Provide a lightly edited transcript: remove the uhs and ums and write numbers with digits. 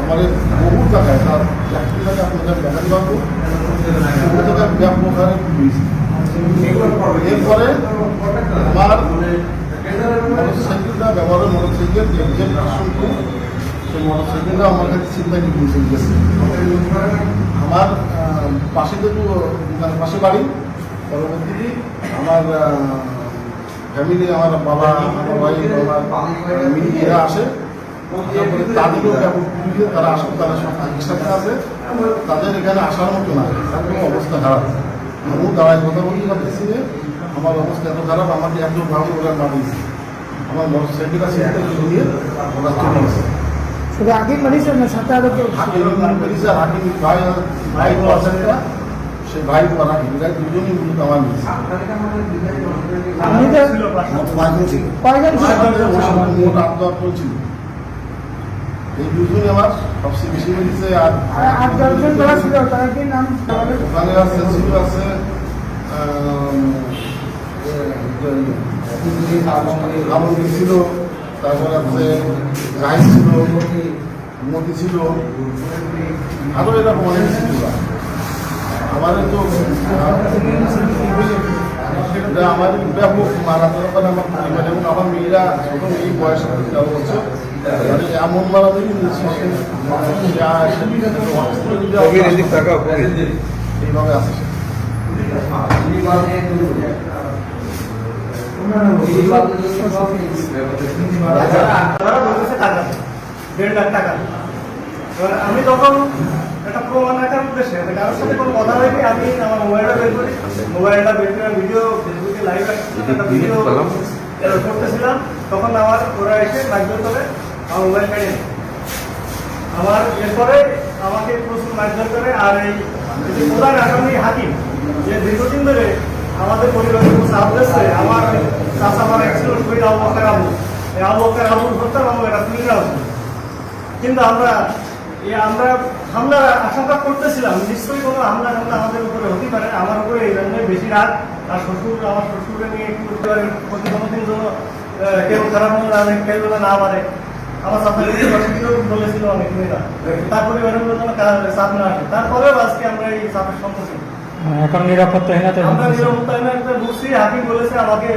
মানে বহু জায়গায় তার একটি জায়গায় আপনাদের দেখাতে পারবো বহু জায়গায় ব্যাপক হারে হয়েছে। এরপরে আমার মোটরসাইকেলটা ব্যবহারের মোটরসাইকেল যে শুল্ক সেই মোটরসাইকেলটা আমার কাছে চিন্তা নিয়ে গেছে। আমার পাশে যেহেতু মানে পাশে বাড়ি, পরবর্তীতে আমার ফ্যামিলি, আমার বাবা, আমার ভাই, আমার এরা আসে, তাদেরও তারা আসে, তারা সব একসাথে আছে, তাদের এখানে আসার মতো না, তাদের অবস্থা খারাপ। আমিও দাঁড়ায় কথা বলতে পারতেছি যে আমার অবস্থা এত খারাপ, আমাকে একজন ভালো ওরা মারিয়েছে, আমার মোটরসাইকেলটা সেটা নিয়ে ওরা চলে গেছে। শুধু আগে মারিয়েছে না, সাথে আরো কেউ মেরিছে, হাকিম ভাই ভাই তো আছে একটা, সে ভাই তো আর হাকিম ভাই দুজনই মূলত আমার নিয়েছে। মোট 8-10 ছিল, এই দুজনই আমার সবচেয়ে বেশি মেরেছে। আর 8-10 জন ছিল, তারা কি নাম? ওখানে আছে ছিল আছে আমন্ত্রী ছিল, তারপরে আছে রাইস ছিল, মতি ছিল, আরো এরকম অনেক ছিল। আমাদের তো আমার ব্যাপক মারাত্মক আমার পরিবার এবং আমার মেয়েরা ছোট এই বয়স 13 বছর, এমন মারামারি এইভাবে আছে। আমি তখন একটা প্রমাণ রাখার উদ্দেশ্যে কারোর সাথে কোনো কথা হয়নি, আমি আমার মোবাইলটা বের করি, মোবাইলটা বের করে ভিডিও ফেসবুকে লাইভ একটা ভিডিও করতেছিলাম। তখন আমার ওরা এসে মারধর করে আমার মোবাইল কেড়ে নেয়। আমার এরপরে আমাকে প্রচুর মারধর করে। আর এই প্রধান আসামি হাকিম, যে দীর্ঘদিন ধরে আমাদের পরিবারের উপর চাপ দিচ্ছে, আমার চাষা আমার অ্যাক্সিডেন্ট করে আবু বকর আবুর হত্যা এবং এটা পুলিশ আছে। কিন্তু আমরা হামলা আশঙ্কা করতেছিলাম, নিশ্চয়ই কোনো হামলা আমাদের উপরে হতে পারে। আমার উপরে এই জন্যই বেশি রাত। আর আমার শ্বশুরকে নিয়ে একটু প্রতি কোনোদিন জন্য কেউ খারাপ কেউ যেন না পারে। আমার চাপের বলেছিল অনেক মেয়েরা, তার পরিবারের জন্য চাপ না আসে। তারপরেও আজকে আমরা এই চাপের সম্মুখীন। এখন নিরাপত্তাহীনতা আমরা নিরাপত্তাহীনতা বুঝছি। হাকিম বলেছে আমাকে